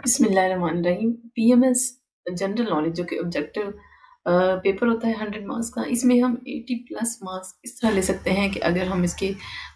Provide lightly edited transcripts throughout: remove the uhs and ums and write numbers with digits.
बिस्मिल्लाहिर्रहमानिर्रहीम। PMS general knowledge जो कि ऑब्जेक्टिव पेपर होता है 100 मार्क्स का, इसमें हम 80 प्लस मार्क्स इस तरह ले सकते हैं कि अगर हम इसके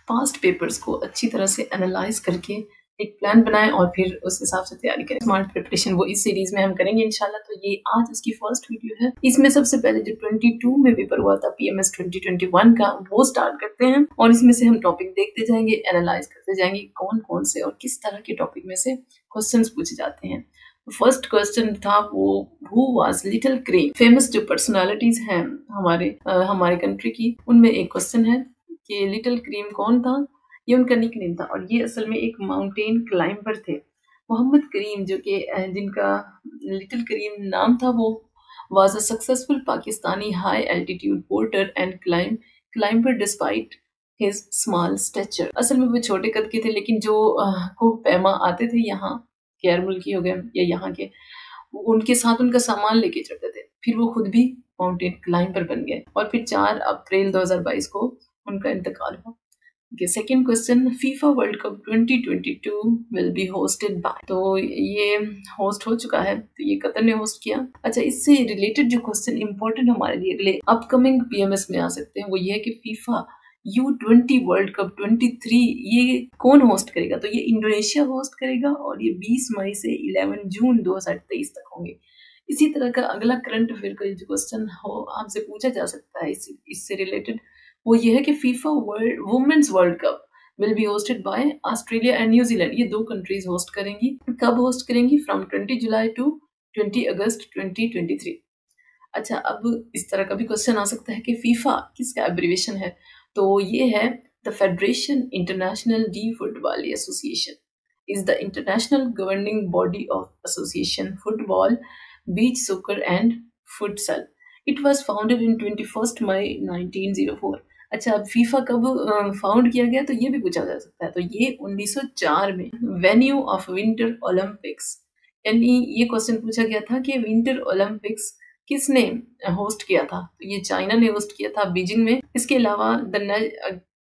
पास्ट पेपर्स को अच्छी तरह से एनालाइज करके एक प्लान बनाएं और फिर उस हिसाब से तैयारी करें। स्मार्ट प्रिपरेशन वो इस सीरीज में हम करेंगे इंशाल्लाह। तो ये आज इसकी फर्स्ट वीडियो है। इसमें सबसे पहले जो 22 में पेपर हुआ था पीएमएस 2021 का, वो स्टार्ट करते हैं और इसमें से हम टॉपिक देखते जाएंगे, एनालाइज करते जाएंगे कौन कौन से और किस तरह के टॉपिक में से क्वेश्चंस पूछे जाते हैं। फर्स्ट क्वेश्चन था वो who was little cream. Famous जो पर्सनालिटीज हैं हमारे कंट्री की, उनमें एक क्वेश्चन है कि लिटिल क्रीम कौन था। ये उनका निकनेम था और ये असल में एक माउंटेन क्लाइंबर थे। मोहम्मद करीम जो कि जिनका लिटिल करीम नाम था, वो was a successful Pakistani high altitude porter and climber despite his small stature. असल में वो छोटे कद के थे, लेकिन जो को पैमा आते थे यहाँ गैर मुल्की हो गए या यहाँ के, उनके साथ उनका सामान लेके चढ़ते थे। फिर वो खुद भी माउंटेन क्लाइंबर बन गए और फिर 4 अप्रैल 2022 को उनका इंतकाल हुआ। Second question, FIFA world cup 2022 will be hosted by. तो ये होस्ट हो चुका है, तो ये कतर ने होस्ट किया। अच्छा, इससे रिलेटेड जो क्वेश्चन इंपॉर्टेंट हमारे लिए अपकमिंग पीएमएस में आ सकते हैं, वो ये है कि फीफा U20 वर्ल्ड कप 23 ये कौन होस्ट करेगा। तो ये इंडोनेशिया होस्ट करेगा और ये 20 मई से 11 जून 2023 तक होंगे। इसी तरह का अगला करंट अफेयर का जो क्वेश्चन हो आपसे पूछा जा सकता है इससे रिलेटेड, वो ये है कि FIFA women's world cup will be hosted by Australia and New Zealand. ये 2 कंट्रीज होस्ट करेंगी। कब होस्ट करेंगी? फ्रॉम 20 जुलाई टू 20 अगस्त 2023। अच्छा, अब इस तरह का भी क्वेश्चन आ सकता है कि फीफा किसका एब्रिविएशन है। तो ये है the federation international D football association is the international governing body of association football, beach soccer and futsal. It was founded in 21 मई 1904। अच्छा, अब फीफा कब फाउंड किया गया, तो ये भी पूछा जा सकता है। तो ये 1904 में वेन्यू ऑफ विंटर ओलंपिक्स, यानी ये क्वेश्चन पूछा गया था कि विंटर ओलंपिक्स किसने होस्ट किया था। तो ये चाइना ने होस्ट किया था बीजिंग में। इसके अलावा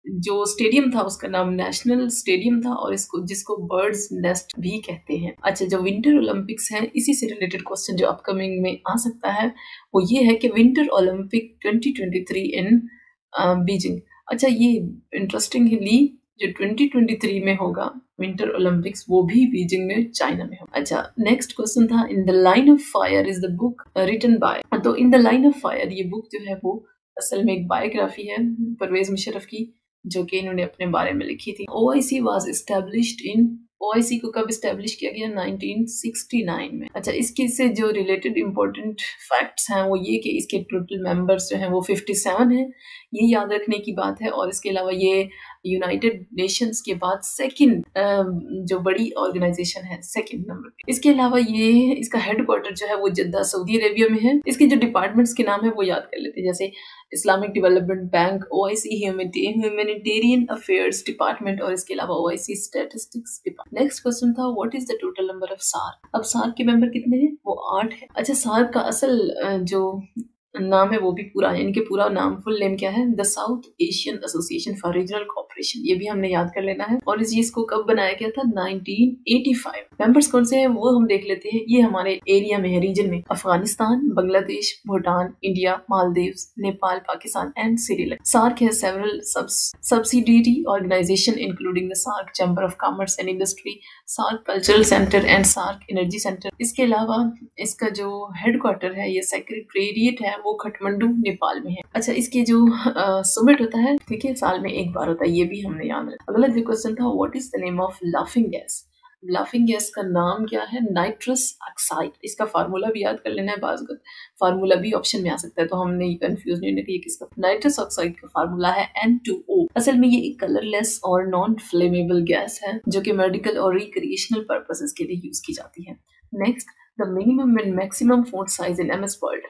जो स्टेडियम था उसका नाम नेशनल स्टेडियम था और जिसको बर्ड्स नेस्ट भी कहते हैं। अच्छा, जो विंटर ओलंपिक्स हैं, इसी से रिलेटेड क्वेश्चन जो अपकमिंग में आ सकता है वो ये है कि विंटर ओलंपिक 2023 इन बीजिंग। अच्छा, ये इंटरेस्टिंगली जो 2023 में होगा विंटर ओलंपिक्स, वो भी बीजिंग में चाइना में होगा। अच्छा, नेक्स्ट क्वेश्चन था in the line of fire is the book written by. तो in the line of fire ये बुक जो है वो असल में एक बायोग्राफी है परवेज मुशर्रफ की, जो कि इन्होंने अपने बारे में लिखी थी। OIC was established in, OIC को कब एस्टैब्लिश किया गया? 1969 में। अच्छा, इसके से जो रिलेटेड इंपॉर्टेंट फैक्ट्स हैं वो ये कि इसके टोटल मेंबर्स जो हैं वो 57 हैं, ये याद रखने की बात है। और इसके अलावा ये यूनाइटेड नेशंस के बाद सेकंड जो बड़ी ऑर्गेनाइजेशन है, सेकंड नंबर पे। इसके अलावा ये इसका हेडक्वार्टर जो है वो जद्दा सऊदी अरेबिया में है। इसके जो डिपार्टमेंट्स के नाम है वो याद कर लेते हैं, जैसे Islamic development bank, OIC humanitarian affairs department और इसके अलावा OIC statistics department. Next question था what is the total number of SAARC. अब सार्क के मेंबर कितने हैं? वो 8 है। अच्छा, सार्क का असल जो नाम है वो भी पूरा है, इनके पूरा नाम फुल नेम क्या है? The south Asian association for regional cooperation. ये भी हमने याद कर लेना है। और इस चीज को कब बनाया गया था? 1985। मेंबर्स कौन से हैं वो हम देख लेते हैं। ये हमारे एरिया में है, रीजन में अफगानिस्तान, बांग्लादेश, भूटान, इंडिया, मालदीव्स, नेपाल, पाकिस्तान एंड श्रीलंका। सार्क है several subsidiary organization including the SAARC Chamber of Commerce and Industry, SAARC Cultural Center and SAARC Energy Center। इसके अलावा इसका जो हेडक्वार्टर है, ये सेक्रेटेरिएट है, वो काठमांडू नेपाल में है। अच्छा, इसके जो समिट होता है, ठीक है, साल में एक बार होता है, ये भी हमने याद रखा। अगला जो क्वेश्चन था what is the name of laughing gas. Laughing gas का नाम क्या है? Nitrous oxide. इसका फार्मूला भी याद कर लेना है, बाज़ फार्मूला भी ऑप्शन में आ सकता है, तो हमने ये कंफ्यूज नहीं होना कि ये किसका। नाइट्रस ऑक्साइड का फार्मूला है N2O। असल में ये एक कलरलेस और नॉन फ्लेमेबल गैस है जो कि मेडिकल और रिक्रिएशनल पर्पसेस के लिए यूज की जाती है। Next, the minimum and maximum font size in MS word.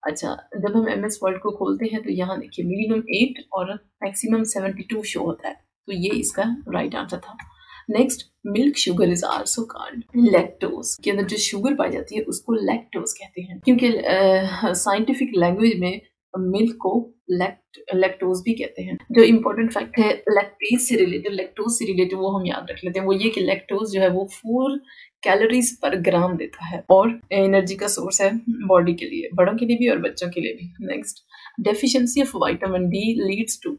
अच्छा, जब हम MS वर्ड को खोलते हैं तो यहाँ देखिए मिनिमम 8 और मैक्सिमम 72 शो होता है, तो ये इसका राइट आंसर था। Next, milk sugar is also called lactose. के अंदर जो शुगर पाई जाती है उसको लैक्टोज कहते हैं, क्योंकि साइंटिफिक लैंग्वेज में मिल्क को लैक्टोज भी कहते हैं। जो इम्पोर्टेंट फैक्ट है लैक्टोज से रिलेटेड वो हम याद रख लेते हैं। वो ये कि लैक्टोज जो है वो 4 कैलोरीज पर ग्राम देता है और एनर्जी का सोर्स है बॉडी के लिए, बड़ों के लिए भी और बच्चों के लिए भी। Next, deficiency of vitamin D leads to,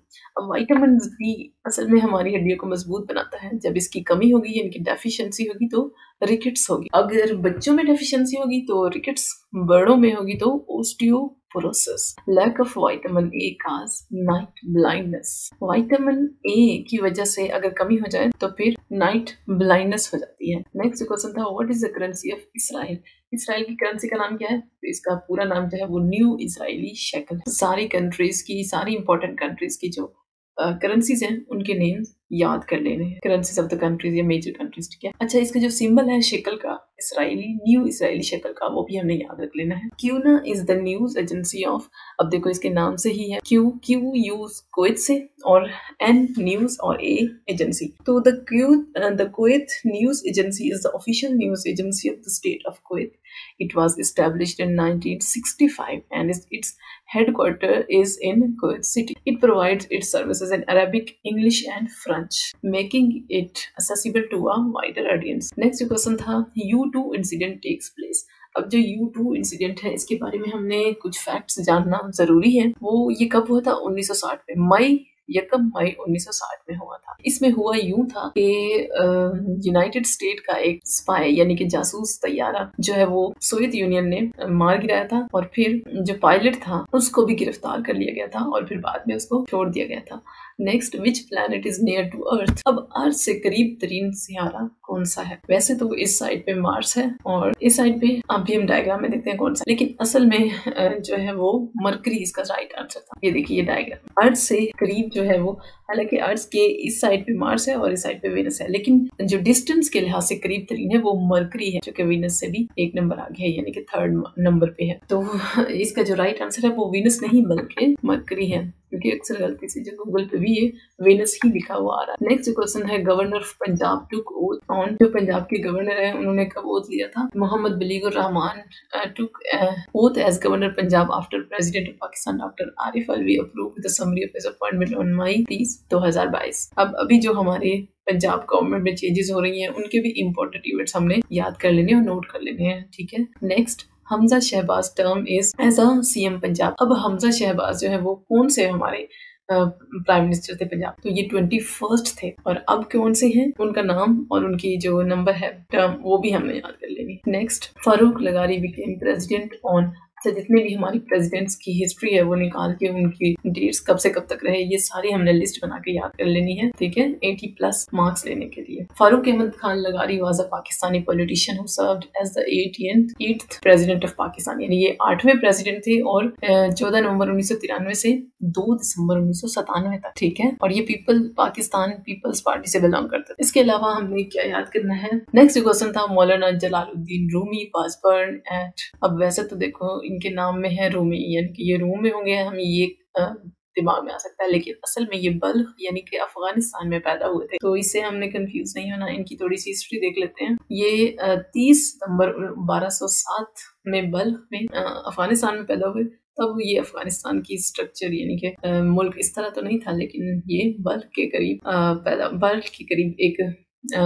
vitamin D असल में हमारी हड्डियों को मजबूत बनाता है। जब इसकी कमी होगी यानी कि डेफिशिएंसी होगी तो रिकेट्स होगी। अगर बच्चों में डेफिशिएंसी होगी तो रिकेट्स, बड़ों में होगी तो osteoporosis. Lack of vitamin A cause night blindness, vitamin A की वजह से अगर कमी हो जाए तो फिर नाइट ब्लाइंडनेस हो जाती है। नेक्स्ट क्वेश्चन था what is the currency of Israel, Israel की करेंसी का नाम क्या है? तो इसका पूरा नाम जो है वो न्यू इजरायली शेकल। सारी कंट्रीज की, सारी इंपॉर्टेंट कंट्रीज की जो करेंसीज हैं उनके नेम याद कर लेने हैं, करेंसीज ऑफ द कंट्रीज या मेजर कंट्रीज, ठीक है। अच्छा, इसका जो सिंबल है शेकल का, इसराइली, न्यू इसराइली शेकल का, वो भी हमने याद रख लेना है। QNA is the news agency of, अब देखो इसके नाम से ही है, क्यू यूज कुवैत से, और एन न्यूज और ए एजेंसी। तो the Kuwait news agency is the official news agency of the state of Kuwait. It was established in 1965 and its headquarter is in Kuwait City. It provides its services in Arabic, English and French, making it accessible to a wider audience. Next question था U2 incident takes place. अब जो U2 incident है इसके बारे में हमने कुछ facts जानना जरूरी है। वो ये कब हुआ था? 1960 में, मई 1960 में हुआ था। इसमें हुआ यूं था कि यूनाइटेड स्टेट का एक स्पाई यानी कि जासूस तैयारा जो है वो सोवियत यूनियन ने मार गिराया था और फिर जो पायलट था उसको भी गिरफ्तार कर लिया गया था और फिर बाद में उसको छोड़ दिया गया था। Next, which planet is near to earth, अब अर्थ से करीब तरीन सियारा कौन सा है? वैसे तो इस साइड पे मार्स है और इस साइड पे अभी हम डायग्राम में देखते हैं कौन सा, लेकिन असल में जो है वो मरकरी इसका राइट आंसर था। ये देखिए ये डायग्राम, अर्थ से करीब जो है वो, हालांकि अर्थ के इस साइड पे मार्स है और इस साइड पे वीनस है, लेकिन जो डिस्टेंस के लिहाज से करीब तरीन है वो मरकरी है जो कि वीनस से भी एक नंबर आगे है यानी कि थर्ड नंबर पे है। तो इसका जो राइट आंसर है वो वीनस नहीं बल्कि मरकरी है, क्योंकि अक्सर गलती से जो गूगल पे भी ये वीनस ही लिखा हुआ आ रहा है। नेक्स्ट क्वेश्चन है governor of Punjab took oath on, जो पंजाब के गवर्नर है उन्होंने कब ओथ लिया था? Mohammad Baligur Rahman took oath as governor Punjab after president of Pakistan doctor Arif Alvi approved the summary of his appointment on May 30, 2022। अब अभी जो हमारे पंजाब गवर्नमेंट में चेंजेस हो रही हैं उनके भी इंपॉर्टेंट इवेंट्स हमने याद कर लेने और नोट कर लेने हैं, ठीक है। Next, Hamza Shahbaz term is as a CM Punjab. अब हमजा शहबाज जो है वो कौन से हमारे प्राइम मिनिस्टर थे पंजाब? तो ये 21st थे और अब कौन से हैं, उनका नाम और उनकी जो नंबर है टर्म वो भी हमने याद कर लेनी। नेक्स्ट, फारूक लगारी बिकेम प्रेसिडेंट ऑन, जितने भी हमारी प्रेसिडेंट्स की हिस्ट्री है वो निकाल के उनकी डेट्स कब से कब तक रहे ये सारी हमने लिस्ट बना के याद कर लेनी है, ठीक है, 80+ मार्क्स लेने के लिए। फारूक अहमद खान लगारी was a Pakistani politician who served as the 8th president of Pakistan, यानी ये 8वें प्रेसिडेंट थे और 14 नवंबर 1993 से 2 दिसंबर 1997 तक, ठीक है, और ये पाकिस्तान पीपल्स पार्टी से बिलोंग करते थे। इसके अलावा हमने क्या याद करना है? नेक्स्ट क्वेश्चन था Maulana Jalaluddin Rumi was born at, अब वैसे तो देखो इनके नाम में है रूमी यानी कि ये रूम में होंगे, हम ये दिमाग में आ सकता है, लेकिन असल में ये बल्ख यानी कि अफगानिस्तान में पैदा हुए थे, तो इससे हमने कंफ्यूज नहीं होना। इनकी थोड़ी सी हिस्ट्री देख लेते हैं। ये 30 नवंबर 1207 में बल्ख में अफगानिस्तान में पैदा हुए। तब ये अफगानिस्तान की स्ट्रक्चर यानी कि मुल्क इस तरह तो नहीं था, लेकिन ये बल्ख के करीब बल्ख के करीब एक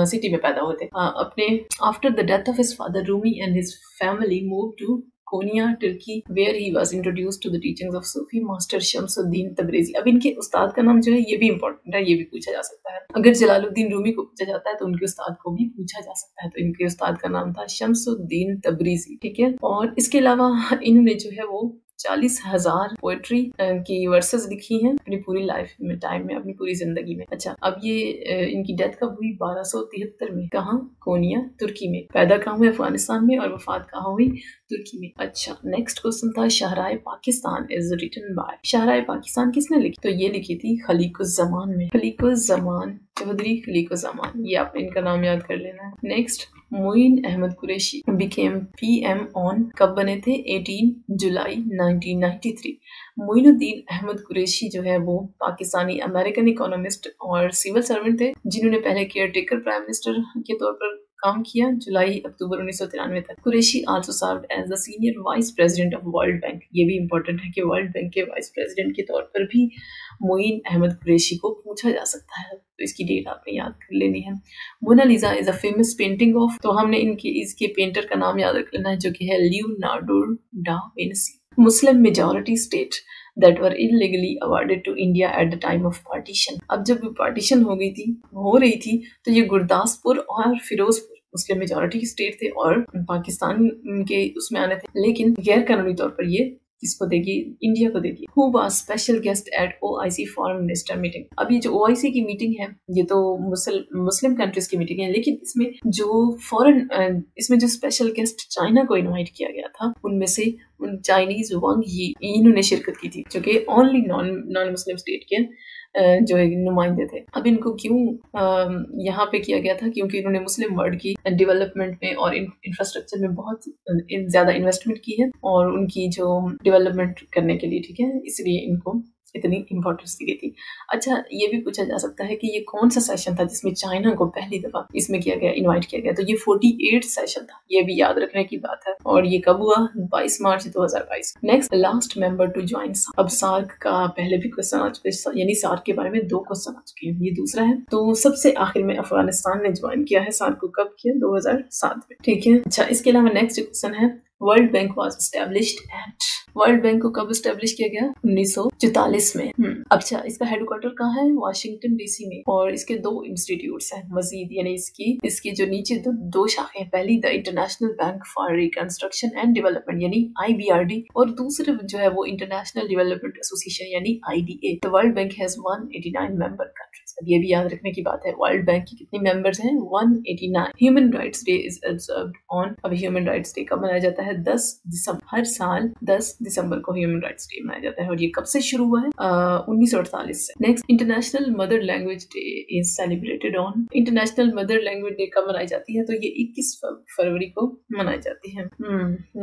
सिटी में पैदा हुए थे। अपने after the death of his father Rumi and his family move to Konya Turkey where he was introduced to the teachings of Sufi master Shamsuddin Tabrizi. अब इनके उस्ताद का नाम जो है ये भी इंपॉर्टेंट है, ये भी पूछा जा सकता है। अगर जलालुद्दीन रूमी को पूछा जाता है तो उनके उस्ताद को भी पूछा जा सकता है, तो इनके उस्ताद का नाम था शम्सुद्दीन तबरेजी, ठीक है। और इसके अलावा इन्होंने जो है वो 40,000 पोएट्री की वर्सेस लिखी हैं अपनी पूरी लाइफ में, टाइम में, अपनी पूरी जिंदगी में। अच्छा, अब ये इनकी डेथ कब हुई? 1273 में। कहाँ? कोनिया तुर्की में। पैदा कहाँ हुए? अफगानिस्तान में, और वफात कहाँ हुई? तुर्की में। अच्छा, नेक्स्ट क्वेश्चन था Shahrah-e Pakistan is written by, Shahrah-e Pakistan किसने लिखी? तो ये लिखी थी खलीकुज़्ज़मान में, खलीकुज़्ज़मान चौधरी खलीकुज़्ज़मान, ये आपने इनका नाम याद कर लेना है। Next, Moin Ahmad Qureshi became PM on, कब बने थे? 18 जुलाई 1993। मोइनुद्दीन अहमद कुरैशी जो है वो पाकिस्तानी अमेरिकन इकोनॉमिस्ट और सिविल सर्वेंट थे जिन्होंने पहले केयर टेकर प्राइम मिनिस्टर के तौर पर काम किया जुलाई अक्टूबर 1993 तक। Qureshi also served as the senior vice president of World Bank. ये भी इंपॉर्टेंट है कि वर्ल्ड बैंक के वाइस प्रेसिडेंट के तौर पर भी मोइन अहमद कुरैशी को पूछा जा सकता है, तो इसकी डेट आपने याद कर लेनी है। Mona Lisa is a famous painting of, तो हमने इसके पेंटर का नाम याद रख लेना है जो कि है Leonardo da Vinci. Muslim majority state that were illegally awarded to India at the time of partition। अब जब पार्टीशन हो रही थी तो ये गुरदासपुर और फिरोजपुर मुस्लिम मेजॉरिटी स्टेट थे और पाकिस्तान के उसमें आने थे, लेकिन गैर कानूनी तौर पर ये किसको देगी, इंडिया को देगी। Who was special guest at OIC foreign minister meeting। अब ये जो OIC की मीटिंग है ये तो मुस्लिम कंट्रीज की मीटिंग है, लेकिन इसमें जो स्पेशल गेस्ट चाइना को इनवाइट किया गया था उनमें से चाइनीज वांग यी, इन्होंने शिरकत की थी जो कि ओनली नॉन मुस्लिम स्टेट के जो नुमाइंदे थे। अब इनको क्यों यहाँ पे किया गया था, क्योंकि इन्होंने मुस्लिम वर्ल्ड की डेवलपमेंट में और इंफ्रास्ट्रक्चर में बहुत ज्यादा इन्वेस्टमेंट की है और उनकी जो डेवलपमेंट करने के लिए, ठीक है, इसलिए इनको इतनी इंपॉर्टेंस दी गई थी। अच्छा, ये भी पूछा जा सकता है कि ये कौन सा सेशन था जिसमें चाइना को पहली दफा इसमें इनवाइट किया गया, तो ये 48 सेशन था, ये भी याद रखने की बात है। और ये कब हुआ, 22 मार्च 2022। Next, last member to join. अब सार्क का पहले भी क्वेश्चन आ चुके हैं, यानी सार्क के बारे में 2 क्वेश्चन आ चुके हैं, ये दूसरा है। तो सबसे आखिर में अफगानिस्तान ने ज्वाइन किया है सार्क को, कब किया, 2007 में, ठीक है। अच्छा, इसके अलावा नेक्स्ट क्वेश्चन है, world bank was established eight, world bank को कब एस्टैब्लिश किया गया, 1944 में। अच्छा, इसका हेडक्वार्टर कहाँ है, वाशिंगटन डीसी में, और इसके 2 इंस्टीट्यूट्स हैं मजीद, यानी इसकी जो नीचे 2 शाखें, पहली the international bank for reconstruction and development यानी IBRD, और दूसरे जो है वो इंटरनेशनल डेवलपमेंट एसोसिएशन यानी IDA। The world bank has 189 member countries. अब ये भी याद रखने की बात है, वर्ल्ड बैंक की कितनी मेंबर्स हैं, 189। Human rights day is observed on, अब ह्यूमन राइट्स डे कब मनाया जाता है, 10 दिसंबर, हर साल 10 दिसंबर को ह्यूमन राइट्स डे मनाया जाता है, और ये कब से शुरू हुआ है, 1948 से। Next, international mother language day is celebrated on, international mother language day कब मनाई जाती है, तो ये 21 फरवरी को मनाई जाती है।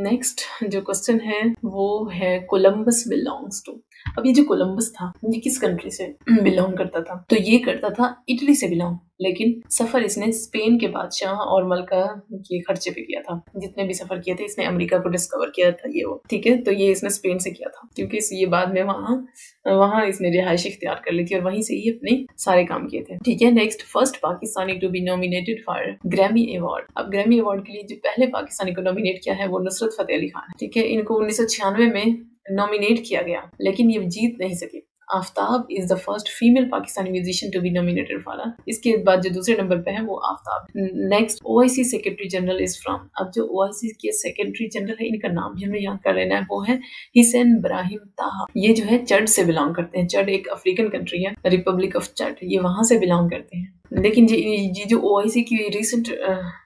नेक्स्ट जो क्वेश्चन है वो है कोलंबस बिलोंग्स टू। अब ये जो कोलंबस था ये किस कंट्री से बिलोंग करता था, तो ये करता था इटली से बिलोंग, लेकिन सफर इसने स्पेन के बादशाह और मलका के खर्चे पे किया था। जितने भी सफर किए थे इसने अमेरिका को डिस्कवर किया था ये वो, ठीक है, तो ये इसने स्पेन से किया था क्योंकि ये बाद में वहाँ इसने रिहाइश इख्तियार कर ली थी और वहीं से ही अपने सारे काम किए थे, ठीक है। Next, first Pakistani to be nominated for Grammy award. अब ग्रैमी अवार्ड के लिए जो पहले पाकिस्तानी को नॉमिनेट किया है वो नुसरत फतेह अली खान है, ठीक है। इनको 1996 में नॉमिनेट किया गया लेकिन ये जीत नहीं सके। Aftab is the first female Pakistani musician to be nominated for, इसके बाद जो दूसरे नंबर पे है वो Aftab. Next, OIC secretary general is from. अब जो OIC के सेक्रेटरी जनरल है इनका नाम भी हमने याद कर लेना है, वो है हिसैन इब्राहिम ताहा। ये जो है चड से बिलोंग करते हैं, चड एक अफ्रीकन कंट्री है, रिपब्लिक ऑफ चड, ये वहां से बिलोंग करते हैं। लेकिन ये जो OIC की रिसेंट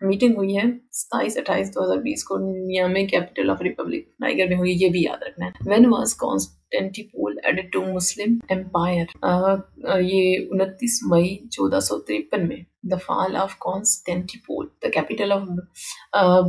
मीटिंग हुई है 27-28-2020 को Niamey capital of republic Niger में हुई, ये भी याद रखना है। When was Constantinople added to Muslim empire, ये 29 मई 1453 में। The fall of Constantinople, the capital of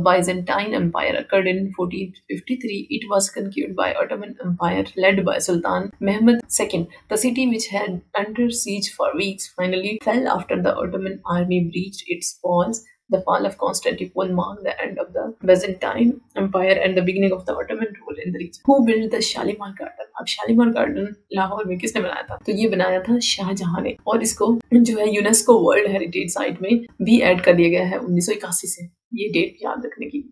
Byzantine Empire, occurred in 1453. It was conquered by Ottoman Empire led by Sultan Mehmed II. The city, which had under siege for weeks, finally fell after the Ottoman army breached its walls. The fall of Constantinople marked the end of the Byzantine Empire and the beginning of the Ottoman rule in the region. Who built the Shalimar Garden? अब Shalimar garden Lahore में किसने बनाया था, तो ये बनाया था शाहजहां ने, और इसको जो है यूनेस्को वर्ल्ड हेरिटेज साइट में भी ऐड कर दिया गया है 1981 से। ये डेट याद रखने की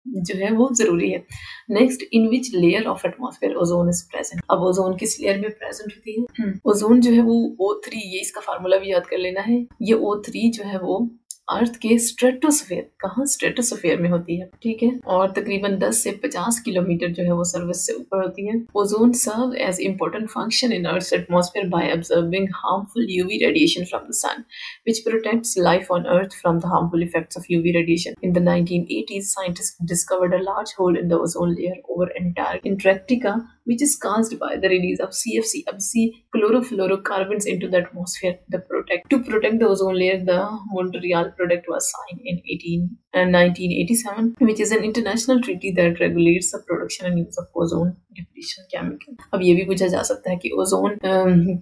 जो है वो जरूरी है। Next, in which layer of atmosphere ozone is present. अब ओजोन किस लेयर में प्रेजेंट होती है, ओजोन जो है वो O3, ये इसका फार्मूला भी याद कर लेना है। ये O3 जो है वो अर्थ के स्ट्रेटोस्फेयर, कहाँ, स्ट्रेटोस्फेयर में होती है, ठीक है, और तकरीबन 10 से 50 किलोमीटर जो है वो सर्विस से ऊपर होती है। Ozone serve as important function in earth atmosphere by observing harmful UV radiation from the sun which protects life on earth from the harmful effects of UV radiation. In the 1980s scientists discovered a large hole in the ozone layer over entire Antarctica which is caused by the release of CFC, अब C, chlorofluorocarbons into the atmosphere. To protect the ozone layer, the Montreal Product was signed in 1987, which is an international treaty that regulates the production and use of ozone depletion chemical. अब ये भी पूछा जा सकता है कि ozone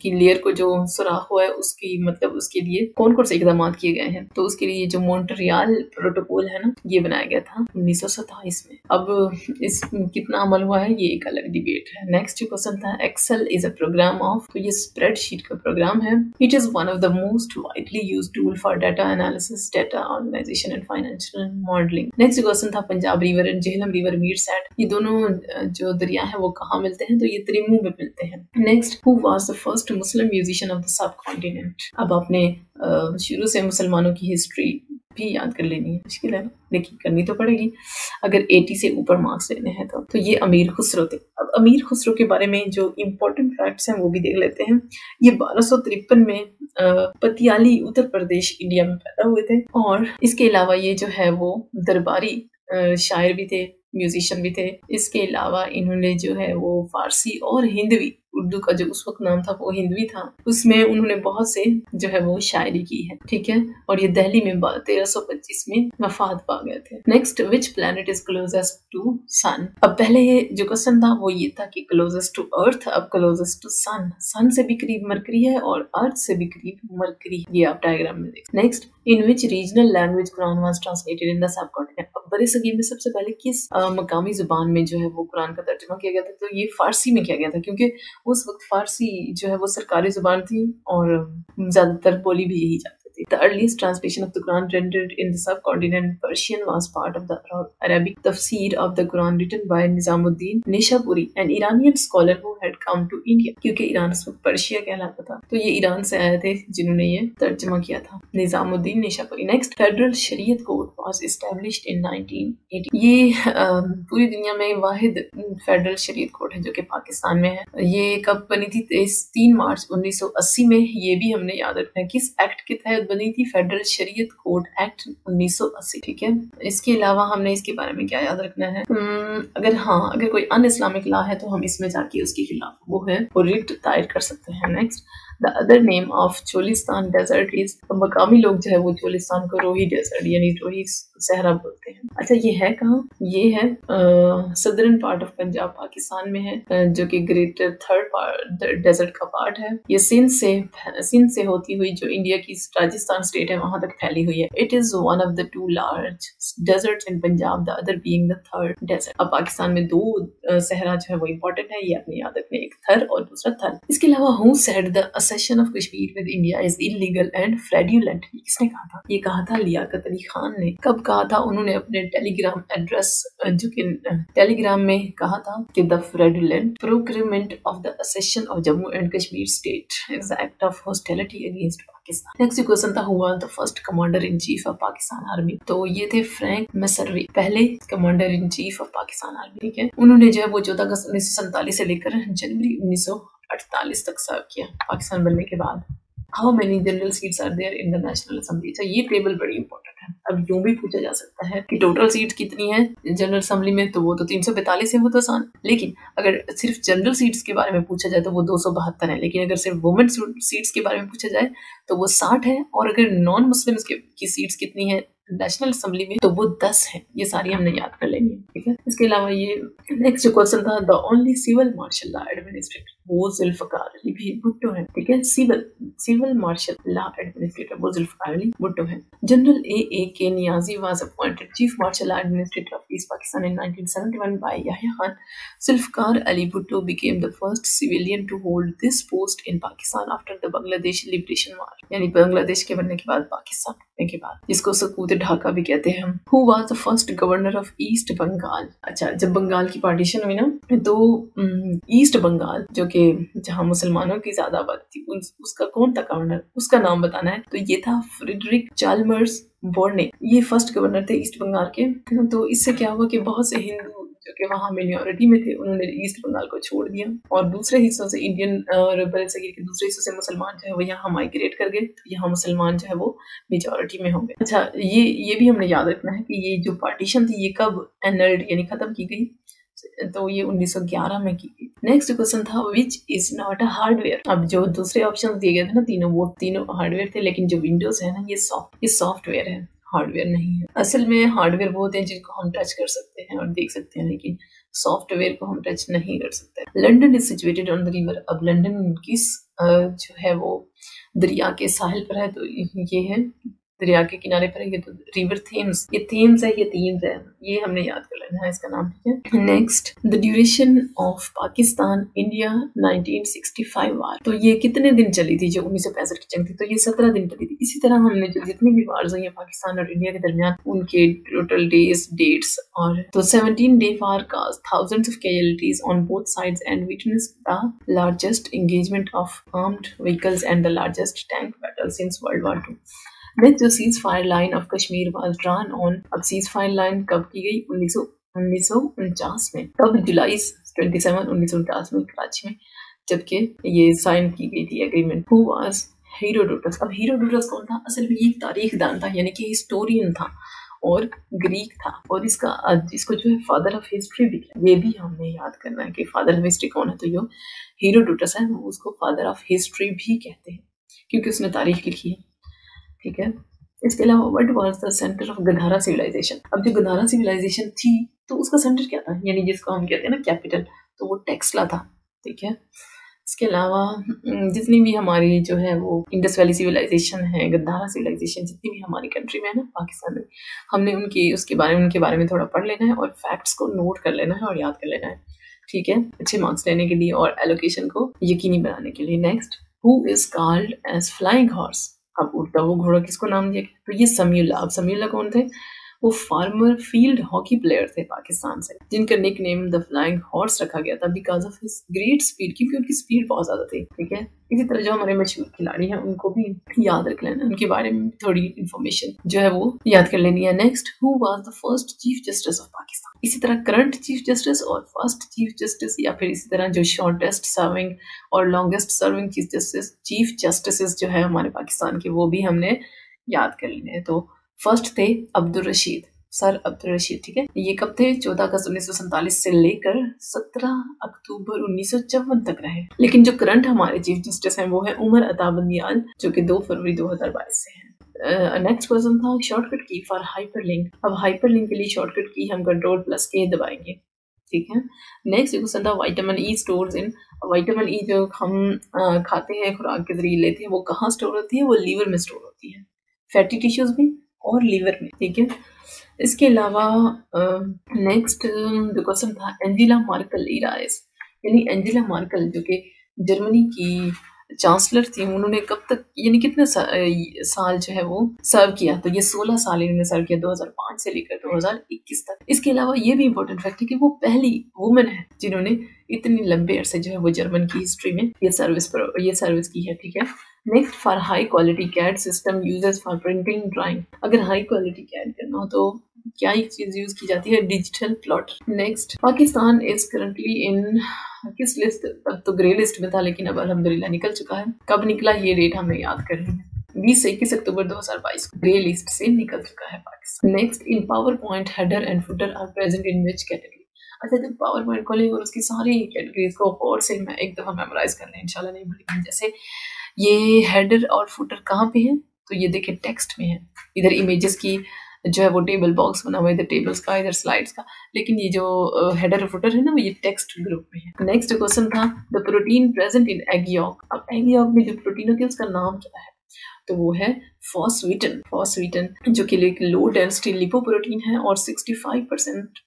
की layer को जो सुराख हुआ है उसकी मतलब उसके लिए कौन कौन से इकदाम किए गए हैं। तो उसके लिए जो मॉन्ट्रियल प्रोटोकॉल है ना, ये बनाया गया था 1927 में। अब इस कितना अमल हुआ है ये एक अलग डिबेट है। नेक्स्ट जो क्वेश्चन था, Excel is a program of, तो ये स्प्रेडशीट का प्रोग्राम है। It is one of the most widely used tool for data analysis, data organisation and financial modelling. Next question था, Punjab river and Jhelum river meet at, ये दोनों जो दरिया है वो कहाँ मिलते हैं, तो ये त्रिमू में मिलते हैं। Next, who was the first Muslim musician of the sub continent. अब आपने शुरू से मुसलमानों की हिस्ट्री भी याद कर लेनी है, मुश्किल है ना, लेकिन करनी तो पड़ेगी अगर 80 से ऊपर मार्क्स लेने हैं तो ये अमीर खुसरो थे। अब अमीर खुसरो के बारे में जो इम्पोर्टेंट फैक्ट्स हैं वो भी देख लेते हैं। ये 1253 में पतियाली उत्तर प्रदेश इंडिया में पैदा हुए थे, और इसके अलावा ये जो है वो दरबारी शायर भी थे, म्यूजिशियन भी थे। इसके अलावा इन्होंने जो है वो फारसी और हिंदवी, उर्दू का जो उस वक्त नाम था वो हिंदवी था, उसमें उन्होंने बहुत से जो है वो शायरी की है, ठीक है। और ये दिल्ली में 1325 में वफात पा गए थे। Next, which planet is closest to sun. अब पहले ये जो क्वेश्चन था वो ये था कि क्लोजेस्ट टू अर्थ, अब क्लोजेस्ट टू सन। सन से भी करीब मरकरी है और अर्थ से भी करीब मरकरी, ये आप डायग्राम में देख। Next, in which regional language Quran was translated in the sub continent. अब बड़े सगीर में सबसे पहले किस मकामी जुबान में जो है वो कुरान का तर्जुमा किया गया था, तो ये फारसी में किया गया था, क्योंकि उस वक्त फारसी जो है वो सरकारी जुबान थी और ज्यादातर बोली भी यही जाती थी। The earliest translation of the Quran rendered in the subcontinent Persian was part of the Arabic tafsir of the Quran written by Nizamuddin Nishapuri, an Iranian scholar who had come to India, क्योंकि Iran उस वक्त Persia कहलाता था, तो ये Iran से आए थे जिन्होंने ये तर्जुमा किया था, निजामुद्दीन निशापुरी। नेक्स्ट, फेडरल शरीयत कोड वाज एस्टैब्लिश्ड इन 1980। ये पूरी दुनिया में वाहिद फेडरल शरीयत कोड है जो कि पाकिस्तान में है। ये कब बनी थी? 3 मार्च 1980 में। ये भी हमने याद रखना है किस एक्ट के तहत बनी थी, फेडरल शरीयत कोड एक्ट 1980, ठीक है। इसके अलावा हमने इसके बारे में क्या याद रखना है, अगर कोई अन इस्लामिक लॉ है तो हम इसमें जाके उसके खिलाफ वो है वो रिट दायर कर सकते हैं। Next, the other name of Cholistan desert is, मकामी लोग जो है वो चोलिस्तान को रोही डेजर्ट यानी रोही सहरा बोलते हैं। अच्छा, ये है कहाँ? ये है southern part of Punjab, Pakistan में है, जो कि ग्रेटर थर्ड डेजर्ट का पार्ट है। ये सिंध से होती हुई जो इंडिया की राजस्थान स्टेट है वहां तक फैली हुई है। It is one of the 2 large deserts in Punjab, the other being the third desert. अब पाकिस्तान में 2 सहरा जो है वो इम्पोर्टेंट है, ये अपनी याद रखने, एक थर और दूसरा थल। इसके अलावा who said the accession of Kashmir with India is illegal and fraudulent, ये किसने कहा था? ये कहा था लियाकत अली खान ने। कब कहा था? उन्होंने अपने टेलीग्राम एड्रेस जो कि टेलीग्राम में कहा था कि the fraudulent procurement of the accession of Jammu and Kashmir state is the act of hostility against Pakistan. Next question था, who was the first commander in chief of Pakistan Army? तो ये थे Frank मैसरवे, पहले commander in chief of Pakistan army, ठीक है। उन्होंने जो है वो 14 अगस्त 1947 से लेकर जनवरी 1948 तक सर्व किया पाकिस्तान बनने के बाद। How many general seats are there in the national assembly? अच्छा, ये टेबल बड़ी इंपॉर्टेंट है। अब यूं भी पूछा जा सकता है कि टोटल सीट्स कितनी है जनरल असेंबली में, तो वो तो 342 है, वो तो आसान। लेकिन अगर सिर्फ जनरल सीट्स के बारे में पूछा जाए तो वो 272 है, लेकिन अगर सिर्फ वुमेन सीट्स के बारे में पूछा जाए तो वो 60 है, और अगर नॉन मुस्लिम्स की सीट्स कितनी है नेशनल असेंबली में तो वो 10 है। ये सारी हमने याद कर लेनी है, ठीक है। इसके अलावा ये नेक्स्ट क्वेश्चन था, the only civil martial law administrator वो जुल्फकार अली भुट्टो है, ठीक है। सिविल मार्शल लॉ एडमिनिस्ट्रेटर वो जुल्फकार अली भुट्टो है। General A K Niazi was appointed chief martial law administrator of East Pakistan in 1971 by Yahya Khan. Zulfikar Ali Bhutto became the first civilian to hold this post in Pakistan after the Bangladesh liberation war, यानी बांग्लादेश के बनने के बाद, पाकिस्तान बनने के बाद, जिसको सकूत ढाका भी कहते हैं हम। Who was the first governor of East Bengal? अच्छा, जब बंगाल की पार्टीशन हुई ना तो ईस्ट बंगाल जो कि जहाँ मुसलमानों की ज्यादा आबादी थी उसका कौन था गवर्नर? उसका नाम बताना है। तो ये था फ्रेडरिक चार्ल्स बोर्ने, ये फर्स्ट गवर्नर थे ईस्ट बंगाल के। तो इससे क्या हुआ कि बहुत से हिंदू जो कि वहाँ मिनॉरिटी में थे उन्होंने ईस्ट बंगाल को छोड़ दिया और दूसरे हिस्सों से इंडियन और बरसगीर के दूसरे हिस्सों से मुसलमान जो है वो यहाँ माइग्रेट कर गए, तो यहाँ मुसलमान जो है वो मेजॉरिटी में होंगे। अच्छा, ये भी हमने याद रखना है कि ये जो पार्टीशन थी ये कब एनल्ड यानी खत्म की गई, तो ये 1911 में की गई। नेक्स्ट क्वेश्चन था, which is not a hardware? अब जो दूसरे ऑप्शन दिए गए थे ना तीनों, वो तीनों हार्डवेयर थे, लेकिन जो विंडोज है ना ये सॉफ्टवेयर है। हार्डवेयर नहीं है। असल में हार्डवेयर वो होते हैं जिनको हम टच कर सकते हैं और देख सकते हैं, लेकिन सॉफ्टवेयर को हम टच नहीं कर सकते। London is situated on the river. अब लंदन किस जो है वो दरिया के साहिल पर है, तो ये है दरिया के किनारे पर है, ये तो रिवर थेम्स, ये थेम्स है, ये थीम्स है, ये हमने याद कर लेना है इसका नाम, ठीक है। Next, the duration of Pakistan India 1965 वार, तो ये कितने दिन चली थी जो 1965 की जंग थी, तो ये 17 दिन चली थी। इसी तरह हमने जो जितनी भी वार्स हुई है पाकिस्तान और इंडिया के दरमियान, उनके टोटल डेज, डेट्स, और तो 17 day war caused thousands of casualties on both sides and witnessed the largest engagement of armed vehicles and the largest tank battle since World War II. Next, जो cease fire line of Kashmir was drawn on. अब cease fire line कब की गई? 1949 में। तब जुलाई 27 1949 में कराची में, जबकि ये साइन की गई थी एग्रीमेंट। Who was Herodotus. अब हेरोडोटस कौन था? असल में ये तारीखदान था, यानी कि हिस्टोरियन था और ग्रीक था, और इसको जो है फादर ऑफ हिस्ट्री भी है। ये भी हमने याद करना है कि फादर ऑफ हिस्ट्री कौन है, तो जो हेरोडोटस है वो उसको फादर ऑफ हिस्ट्री भी कहते हैं क्योंकि उसने तारीख लिखी है, ठीक है। इसके अलावा what was the centre of Gandhara civilization. अब जो गंधारा सिविलाइजेशन थी तो उसका सेंटर क्या था, यानी जिसको हम कहते हैं ना कैपिटल, तो वो टेक्सला था, ठीक है। इसके अलावा जितनी भी हमारी जो है वो इंडस वैली सिविलाइजेशन है, गंधारा सिविलाइजेशन, जितनी भी हमारी कंट्री में है ना, पाकिस्तान में, हमने उनके बारे में थोड़ा पढ़ लेना है और फैक्ट्स को नोट कर लेना है और याद कर लेना है, ठीक है, अच्छे मार्क्स लेने के लिए और एलोकेशन को यकीनी बनाने के लिए। Next, who is called as flying horse. अब उड़ता वो घोड़ा किसको नाम दिया गया? तो ये समीउल्लाह। अब समीउल्लाह कौन थे? वो फार्मर फील्ड हॉकी प्लेयर थे पाकिस्तान से, जिनका nick name the flying horse रखा गया था because of his great speed, क्योंकि उनकी स्पीड बहुत ज्यादा थी, ठीक है। इसी तरह जो हमारे मशहूर खिलाड़ी हैं उनको भी याद रख लेना, उनके बारे में थोड़ी इन्फॉर्मेशन जो है वो याद कर लेनी है। Next, who was the first chief justice of Pakistan. इसी तरह करंट चीफ जस्टिस और फर्स्ट चीफ जस्टिस, या फिर इसी तरह जो शॉर्टेस्ट सर्विंग और लॉन्गेस्ट सर्विंग चीफ जस्टिस जो है हमारे पाकिस्तान के, वो भी हमने याद कर लेने हैं। तो फर्स्ट थे अब्दुल रशीद, सर अब्दुल रशीद, ठीक है। ये कब थे? 14 अगस्त 1947 से लेकर 17 अक्टूबर 1954 तक रहे। लेकिन जो करंट हमारे चीफ जस्टिस हैं वो है उमर अता बंदियाल, जो कि 2 फरवरी 2022 से हैं। नेक्स्ट पर्सन था शॉर्टकट की फॉर हाइपरलिंक। अब हाइपरलिंक के लिए शॉर्टकट की हम Ctrl+K दबाएंगे, ठीक है। नेक्स्ट क्वेश्चन था vitamin E stores in. Vitamin E जो हम खाते हैं, खुराक के जरिए लेते हैं, वो कहाँ स्टोर होती है? वो लीवर में स्टोर होती है, फैटी टिश्यूज में और लीवर में, ठीक है। इसके अलावा नेक्स्ट जो क्वेश्चन था एंजेला मार्कल इराइज, यानी एंजेला मार्कल जो कि जर्मनी की चांसलर थी, उन्होंने कब तक, यानी कितने साल जो है वो सर्व किया? तो ये 16 साल इन्होंने सर्व किया, 2005 से लेकर 2021 तक। इसके अलावा ये भी इम्पोर्टेंट फैक्ट है कि वो पहली वुमेन है जिन्होंने इतनी लंबे अरसे जो है वो जर्मन की हिस्ट्री में ये सर्विस की है, ठीक है। Next, for high quality CAD system uses for printing drawing. अगर हाई क्वालिटी कैड करना हो तो क्या एक चीज यूज की जाती है? Digital plotter. Next, Pakistan is currently in किस लिस्ट? तब तो ग्रे लिस्ट में था, लेकिन अब अल्हम्दुलिल्लाह निकल चुका है। कब निकला ये डेट हमें याद करनी है, 20 से 21 अक्टूबर 2022 को ग्रे लिस्ट से निकल चुका है Pakistan. Next, in power point header and footer are present in which category. अच्छा, जब पावर पॉइंट खोलेंगे और उसकी सारी कैटेगरीज को और से मैं एक दफा मेमोराइज कर लें, इंशाल्लाह नहीं भूलेंगे। जैसे ये हेडर और फुटर कहाँ पे है? तो ये देखिए टेक्स्ट में है, इधर इमेजेस की जो है वो टेबल बॉक्स बना हुआ है, इधर टेबल्स का, इधर स्लाइड्स का, लेकिन ये जो हेडर और फुटर है ना, वो ये टेक्स्ट ग्रुप में है। नेक्स्ट क्वेश्चन था the protein present in egg York. अब एग यॉक में जो प्रोटीन होती है उसका नाम क्या है? तो वो है फॉस्फेटिन, जो कि लो डेंसिटी लिपोप्रोटीन है और 65%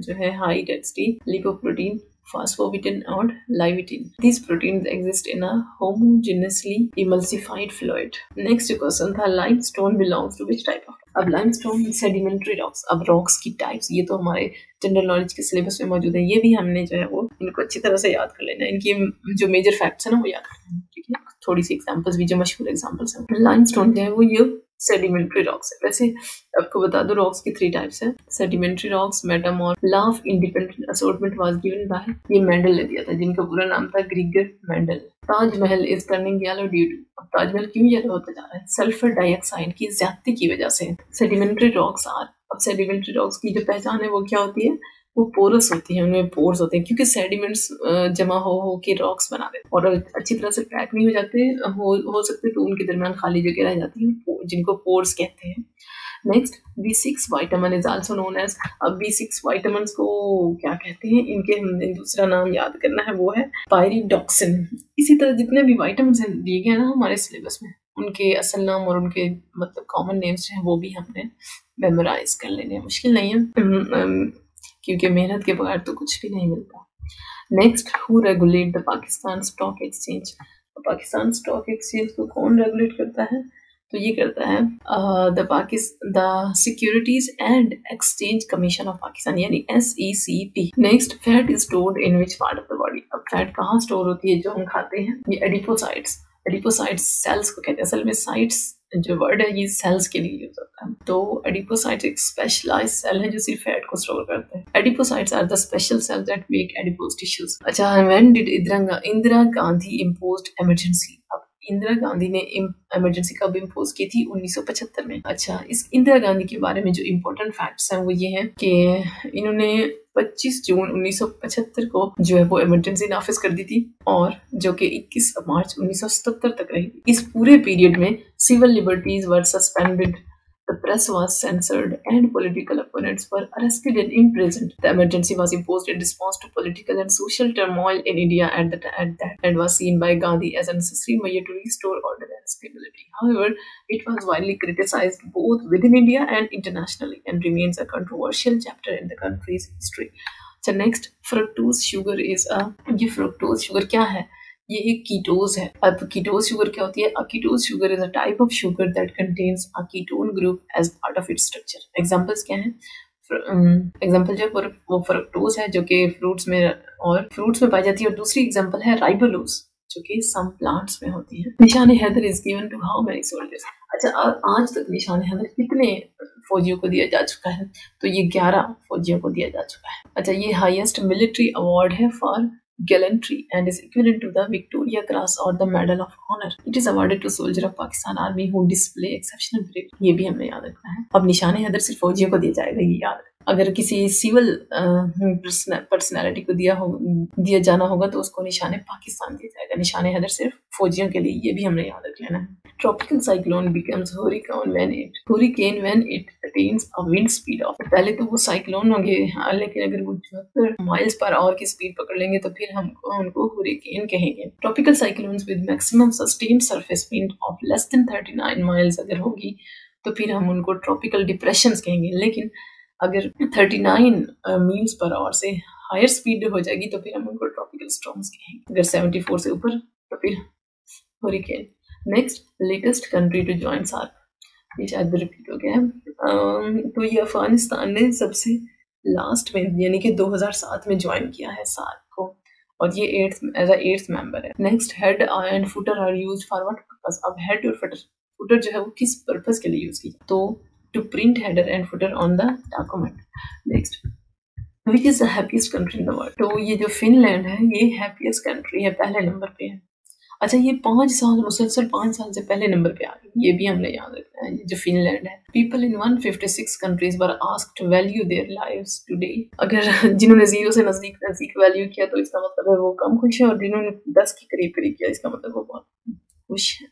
जो है हाई डेंसिटी लिपोप्रोटीन, phosphobitin और livitin. These proteins exist in a homogeneously emulsified fluid. Next question था limestone belongs to which type of? अब limestone sedimentary rocks। अब rocks की types ये तो हमारे जनरल नॉलेज के सिलेबस में मौजूद है, ये भी हमने जो है वो इनको अच्छी तरह से याद कर लेना है, इनकी जो मेजर फैक्ट्स है ना वो याद कर लेना, ठीक है। थोड़ी सी एग्जांपल्स भी जो मशहूर एग्जांपल्स हैं। लाइमस्टोन जो है वो ये सेडिमेंट्री रॉक्स है। वैसे आपको बता दो रॉक्स की 3 टाइप्स है, sedimentary rocks, metamorph. Law of independent assortment was given by, ये मेंडल ने दिया था, जिनका पूरा नाम था Gregor Mendel. Taj Mahal is turning yellow due to. अब ताजमहल क्यों येलो होता जा रहा है? सल्फर डाइऑक्साइड की ज्यादती की वजह से। सेडिमेंट्री रॉक्स आर, अब सेडिमेंट्री रॉक्स की जो पहचान है वो क्या होती है? वो पोरस होती है, उनमें पोर्स होते हैं, क्योंकि सेडिमेंट्स जमा हो के रॉक्स बना देते और अच्छी तरह से पैक नहीं हो जाते हो सकते, तो उनके दरमियान खाली जगह रह जाती है, जिनको पोर्स कहते हैं। Next B6 vitamin is also known as, अब B6 विटामिन्स को क्या कहते हैं, इनके हमने दूसरा नाम याद करना है, वो है पायरिडॉक्सिन। इसी तरह जितने भी विटामिन दिए गए ना हमारे सिलेबस में, उनके असल नाम और उनके मतलब कॉमन नेम्स हैं वो भी हमने मेमोराइज कर लेने हैं, मुश्किल नहीं है क्योंकि मेहनत के बगैर तो कुछ भी नहीं मिलता। Next, who regulate the Pakistan stock exchange. Pakistan stock exchange को कौन रेगुलेट करता है, तो ये करता है the securities and exchange commission of Pakistan यानी SECP। Next, fat is stored in which part of the body. अब फैट कहाँ स्टोर होती है, जो हम खाते हैं, ये एडिपोसाइट्स। एडिपोसाइट्स सेल्स को कहते हैं, असल में साइट्स जो वर्ड है ये सेल्स के लिए यूज होता है। तो एडिपोसाइट्स एक स्पेशलाइज्ड सेल है जो सिर्फ फैट को स्टोर करते हैं। Adipocytes are the special cells that make adipose tissues. अच्छा, when did Indira Gandhi imposed emergency. अब इंदिरा गांधी ने इमरजेंसी कब इम्पोज की थी, 1975 में। अच्छा, इस इंदिरा गांधी के बारे में जो इम्पोर्टेंट फैक्ट्स हैं वो ये हैं कि इन्होंने 25 जून 1975 को जो है वो इमरजेंसी नाफिज कर दी थी, और जो कि 21 मार्च 1977 तक रही। इस पूरे पीरियड में civil liberties were suspended, the press was censored, and political opponents were arrested and imprisoned. The emergency was imposed in response to political and social turmoil in India at that and was seen by Gandhi as a necessary measure to restore order and stability. However, it was widely criticized both within India and internationally, and remains a controversial chapter in the country's history. So next, fructose sugar is a, ये fructose sugar क्या है, ये एक कीटोज है। अब कीटोज sugar क्या होती है, a ketose sugar is a type of sugar that contains a ketone group as part of its structure. Examples क्या हैं, एग्जांपल जो है वो फ्रक्टोज है जो कि फ्रूट्स में पाई जाती है, और दूसरी एग्जांपल है राइबोलोज जो कि सम प्लांट्स में होती है। Nishan Haider is given to how many soldiers. अच्छा, आज तक निशान हैदर कितने फौजियों को दिया जा चुका है, तो ये 11 फौजियों को दिया जा चुका है। अच्छा, ये हाईएस्ट मिलिट्री अवार्ड है for gallantry and is equivalent to the Victoria Cross or the Medal of Honor. It is awarded to soldier of Pakistan Army who display exceptional bravery. ये भी हमें याद रखना है। अब निशान हैदर सिर्फ फौजियों को दिया जाएगा, ये याद रखना। अगर किसी सिविल पर्सनैलिटी को दिया जाना होगा तो उसको निशान पाकिस्तान दिया जाएगा। निशान हैदर सिर्फ फौजियों के लिए, ये भी हमने याद रख लेना है। Tropical cyclone becomes hurricane when it attains a wind speed of, पहले तो वो साइक्लोन होंगे, लेकिन अगर वो 74 माइल्स पर आवर की स्पीड पकड़ लेंगे तो फिर हम उनको हुरिकेन कहेंगे। Tropical cyclones with maximum sustained surface wind of less than 39 miles अगर होगी तो फिर हम उनको ट्रॉपिकल डिप्रेशंस कहेंगे, लेकिन अगर 39 मील्स पर आवर से हायर स्पीड हो जाएगी तो फिर हम उनको ट्रॉपिकल स्टॉर्म्स कहेंगे। अगर 74 से ऊपर तो फिर hurricane. Next, latest country to join SAARC, ये शायद रिपीट हो गया है। तो ये अफगानिस्तान ने सबसे लास्ट में यानी कि 2007 में ज्वाइन किया है सार्क को, और ये एट्थ मेंबर है। Next, head and footer are used for what purpose. अब हेड और फुटर जो है वो किस पर्पस के लिए यूज की, तो to print header and footer on the document. Next, which is the happiest country in the world, तो ये जो फिनलैंड है ये हैप्पीएस्ट कंट्री है, पहले नंबर पे है। अच्छा, ये 5 साल मुसलसल 5 साल से पहले नंबर पे आ गई, ये भी हमने याद रखना है। जो फिनलैंड है, people in 156 countries were asked to value their lives today. अगर जिन्होंने 0 से नजदीक वैल्यू किया तो इसका मतलब है वो कम खुश है, और जिन्होंने 10 के करीब किया इसका मतलब वो बहुत खुश है।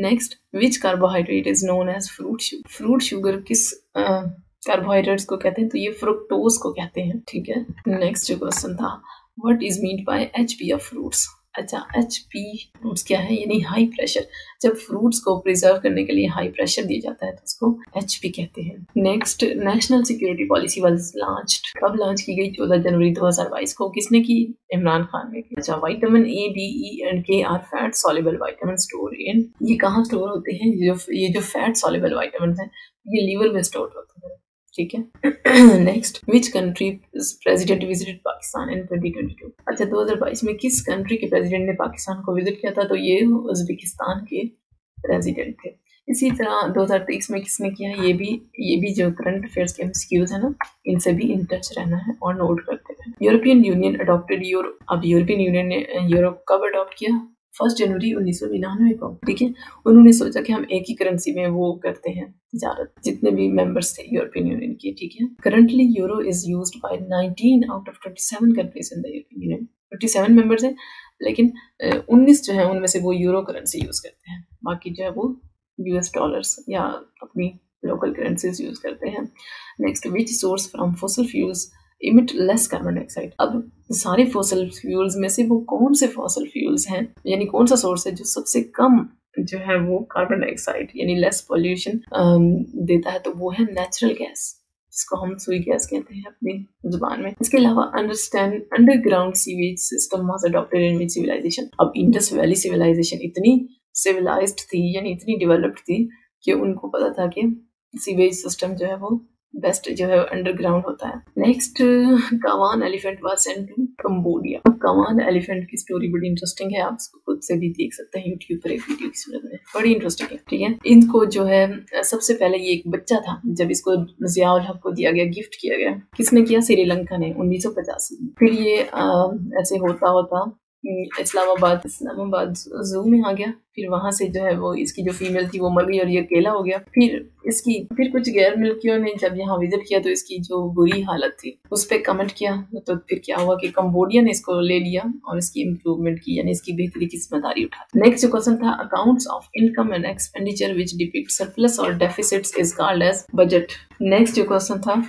Next, which carbohydrate is known as fruit sugar. Fruit sugar किस कार्बोहाइड्रेट्स को कहते हैं, तो ये फ्रुक्टोज को कहते हैं, ठीक है। नेक्स्ट जो क्वेश्चन था, what is meant by HP of fruits. अच्छा, HP फ्रूट्स क्या है, यानी हाई प्रेशर। जब फ्रूट्स को प्रिजर्व करने के लिए हाई प्रेशर दिया जाता है तो उसको HP कहते हैं। Next, national security policy was launched, कब लॉन्च की गई, 14 जनवरी 2022 को। किसने की, इमरान खान ने की। अच्छा, vitamin A, D, E and K are fat soluble vitamin store in, ये कहाँ स्टोर होते हैं, ये जो फैट सॉल्युबल विटामिन है ये लीवर में स्टोर होते हैं, ठीक है। Next, which country president visited Pakistan in 2022। अच्छा, 2022 में किस कंट्री के प्रेसिडेंट ने पाकिस्तान को विजिट किया था, तो ये उज्बेकिस्तान के प्रेसिडेंट थे। इसी तरह 2023 में किसने किया, ये भी जो करंट अफेयर्स के MCQs है ना, इनसे भी इन टच रहना है और नोट करते रहना। European union adopted euro. अब यूरोपियन यूनियन ने यूरो कब अडॉप्ट किया, 1 जनवरी 1999 को, ठीक है। उन्होंने सोचा कि हम एक ही करेंसी में वो करते हैं तिजारत, जितने भी मेंबर्स थे यूरोपियन यूनियन के, ठीक है। Currently euro is used by 19 out of 27 countries in the European union. 27 members हैं, लेकिन 19 जो है उनमें से वो यूरो करेंसी यूज करते हैं, बाकी जो है वो US डॉलर्स या अपनी लोकल करेंसीज यूज करते हैं। Next, which source from fossil fuels emit less carbon dioxide. अब सारे फॉसिल फ्यूल्स में से वो कौन से फॉसिल फ्यूल्स हैं, यानी कौन सा सोर्स है जो सबसे कम जो है वो कार्बन डाइऑक्साइड यानी लेस पॉल्यूशन देता है, तो वो है नेचुरल गैस, जिसको हम सुई गैस कहते हैं अपनी जुबान में। इसके अलावा understand underground sewage system was adopted in which civilization. अब इंडस वैली सिविलाइजेशन इतनी सिविलाइज्ड थी यानी इतनी डेवलप्ड थी कि उनको पता था कि सीवेज सिस्टम जो है वो बेस्ट जो है अंडरग्राउंड होता है। Next, Kaavan elephant was sent to Cambodia. अब कावान एलिफेंट की स्टोरी बड़ी इंटरेस्टिंग है, आप इसको खुद से भी देख सकते हैं यूट्यूब पर एक वीडियो की सूरत में, बड़ी इंटरेस्टिंग है। ठीक है, इनको जो है सबसे पहले ये एक बच्चा था, जब इसको जियाउल हक को दिया गया, गिफ्ट किया गया, किसने किया, श्रीलंका ने 1985 में। फिर ये ऐसे होता होता इस्लामाबाद जू में आ गया, फिर वहां से जो है वो इसकी जो फीमेल थी वो मर गई और ये अकेला हो गया। फिर कुछ गैर मुल्कियों ने जब यहाँ विजिट किया तो इसकी जो बुरी हालत थी उस पर कमेंट किया, तो फिर क्या हुआ कि कंबोडिया ने इसको ले लिया और इसकी इम्प्रूवमेंट की, यानी इसकी बेहतरी की जिम्मेदारी उठा। नेक्स्ट जो क्वेश्चन था, accounts of income and expenditure which depict surplus और deficits is called as budget. Next जो क्वेश्चन था,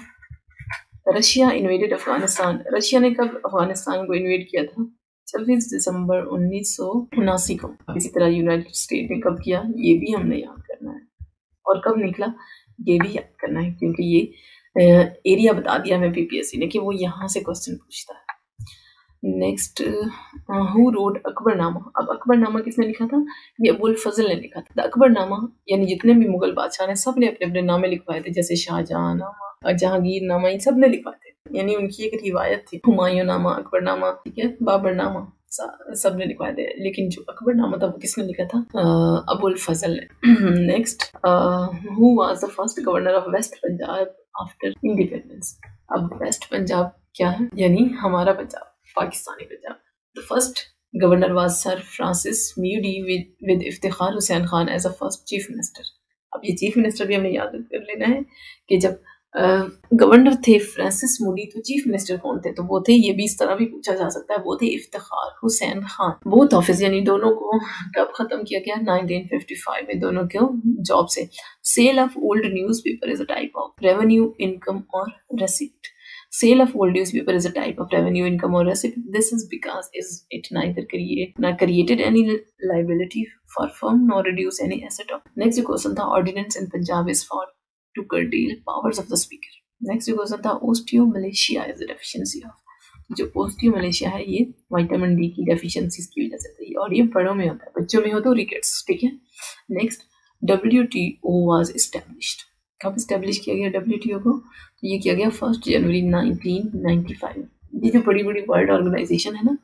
रशिया इन्वेडेड अफगानिस्तान। रशिया ने कब अफगानिस्तान को इन्वेड किया था, 26 दिसंबर 1979 को। इसी तरह यूनाइटेड स्टेट ने कब किया, ये भी हमने याद करना है, और कब निकला ये भी याद करना है, क्योंकि ये एरिया बता दिया हमें पीपीएससी ने कि वो यहाँ से क्वेश्चन पूछता है। Next, who wrote Akbarnama. अब अकबरनामा किसने लिखा था, ये अबुल फजल ने लिखा था। अकबरनामा यानी जितने भी मुगल बादशाह ने सब ने अपने अपने नामे लिखवाए थे, जैसे शाहजहां नामा, जहांगीर नामा, इन सब ने लिखवाए थे, यानी उनकी एक रिवायत थी। हुमायूं नामा, अकबरनामा, ठीक है, बाबरनामा, सब ने लिखवाए थे, लेकिन जो अकबरनामा था वो किसने लिखा था, अबुल फजल ने। Next, who was the first governor of west Punjab after independence. अब वेस्ट पंजाब क्या है, यानी हमारा Punjab, Pakistani Punjab. The first governor was sir Francis Mudie with Iftikhar Hussain Khan as a first chief minister. अब ये चीफ मिनिस्टर भी हमने याद कर लेना है कि जब गवर्नर थे फ्रांसिस मूडी, तो चीफ मिनिस्टर कौन थे, तो वो थे, ये भी इस तरह भी पूछा जा सकता है, वो थे इफ्तिखार हुसैन खान। बोथ ऑफिस यानी दोनों को कब खत्म किया गया, 1955 में, दोनों को जॉब से। Sale of old newspaper is a type of revenue, income और receipt. Sale of old newspaper is a type of revenue, income or receipt. This is because it neither created any liability for firm nor reduce any asset of. Next question था, ordinance in Punjab is for to curtail powers of the speaker. Next question था, osteomalacia is a deficiency of. जो osteomalacia है ये vitamin D की deficiencies की वजह से होती है, और ये बड़ों में होता है, बच्चों में हो तो रिकेट्स। ठीक है, नेक्स्ट, WTO was established. कब इस्टेब्लिश किया गया WTO को, तो ये किया गया 1 जनवरी 1995। ये जो बड़ी बड़ी वर्ल्ड ऑर्गेनाइजेशन है ना,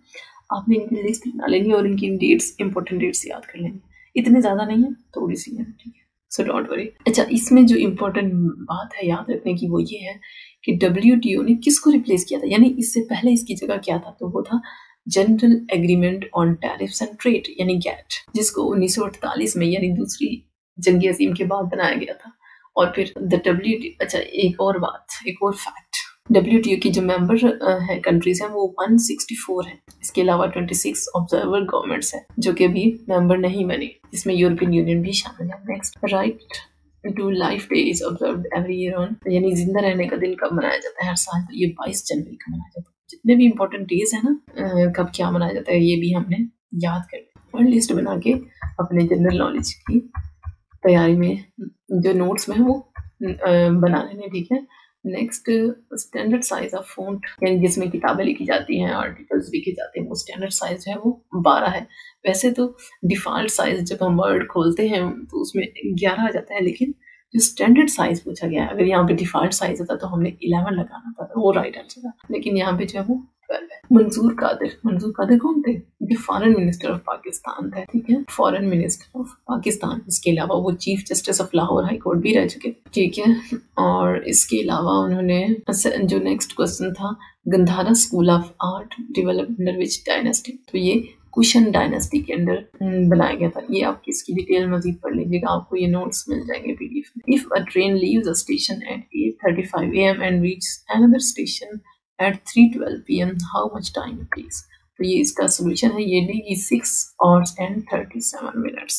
आपने इनकी लिस्ट बना लेनी और इनकी डेट्स, इंपॉर्टेंट डेट्स याद कर लेनी, इतने ज़्यादा नहीं है, थोड़ी सी है, ठीक है, सो डोंट वरी। अच्छा, इसमें जो इम्पोर्टेंट बात है याद रखने की वो ये है कि WTO ने किसको रिप्लेस किया था, यानी इससे पहले इसकी जगह क्या था, तो वो था general agreement on tariffs and trade यानी गैट, जिसको 1948 में यानी दूसरी जंग अजीम के बाद बनाया गया था। और फिर अच्छा, एक और फैक्ट, WTO की जो मेंबर है कंट्रीज हैं वो 164 है। इसके अलावा 26 ऑब्जर्वर गवर्नमेंट्स हैं जो कि अभी मेंबर नहीं बनी, जिसमें यूरोपियन यूनियन भी शामिल है। Next, right to life day is observed every year on, यानी जिंदा रहने का दिन कब मनाया जाता है हर साल, तो ये 22 जनवरी को मनाया जाता है। जितने भी इम्पोर्टेंट डेज है ना, कब क्या मनाया जाता है, ये भी हमने याद कर और लिस्ट बना के अपने जनरल नॉलेज की तैयारी में जो नोट्स में है वो बना लेने, ठीक है। Next, standard size of font, यानी जिसमें किताबें लिखी जाती हैं, आर्टिकल्स लिखे जाते हैं, वो स्टैंडर्ड साइज है वो 12 है। वैसे तो डिफ़ॉल्ट साइज जब हम वर्ड खोलते हैं तो उसमें 11 आ जाता है, लेकिन जो स्टैंडर्ड साइज पूछा गया है, अगर यहाँ पे डिफ़ॉल्ट साइज होता तो हमने 11 लगाना था, वो राइट आंसर था, लेकिन यहाँ पे जो है वो 12 है। मंसूर कादिर कौन थे, ये फॉरेन मिनिस्टर ऑफ पाकिस्तान थे, ठीक है, फॉरेन मिनिस्टर ऑफ पाकिस्तान। इसके अलावा वो chief justice of Lahore high court भी रह चुके, ठीक है। और इसके अलावा उन्होंने जो नेक्स्ट क्वेश्चन था, Gandhara school of art developed under which dynasty, तो ये कुशन डायनेस्टी के अंदर बनाया गया था। ये आप इसकी डिटेल मजीद पढ़ लीजिएगा, आपको ये नोट्स मिल जाएंगे PDF में। If a train leaves a station at 8:35 AM and reaches another station at 3:12 PM, how much time it takes? तो ये इसका सोल्यूशन है, ये लेगी 6 hours and 37 minutes।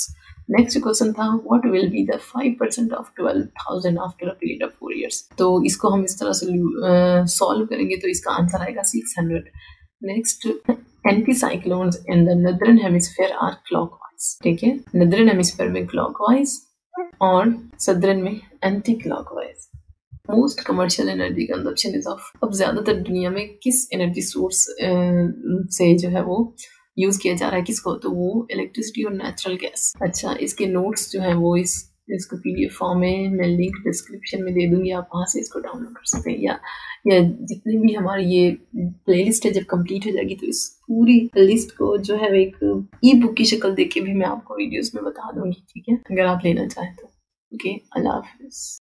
Next question था what will be the 5% of 12,000 after a period of 4 years। तो इसको हम इस तरह से सॉल्व करेंगे तो इसका आंसर आएगा 600। Next, anti cyclones in the northern hemisphere are clockwise. ठीक है, नदर्न हेमिस्फीयर में क्लॉकवाइज और सदर्न में anti clockwise. Most commercial energy consumption is of. अब ज्यादातर दुनिया में किस एनर्जी सोर्स से जो है वो यूज किया जा रहा है किसको, तो वो इलेक्ट्रिसिटी और नेचुरल गैस। अच्छा, इसके नोट्स जो है वो इसको पीडीएफ फॉर्म में मैं लिंक डिस्क्रिप्शन में दे दूंगी, आप वहां से इसको डाउनलोड कर सकते हैं, या जितनी भी हमारी ये प्लेलिस्ट है जब कंप्लीट हो जाएगी तो इस पूरी लिस्ट को जो है एक ई बुक की शक्ल देके भी मैं आपको वीडियोस में बता दूंगी। ठीक है, अगर आप लेना चाहें तो। ओके, अल्लाह हाफिज।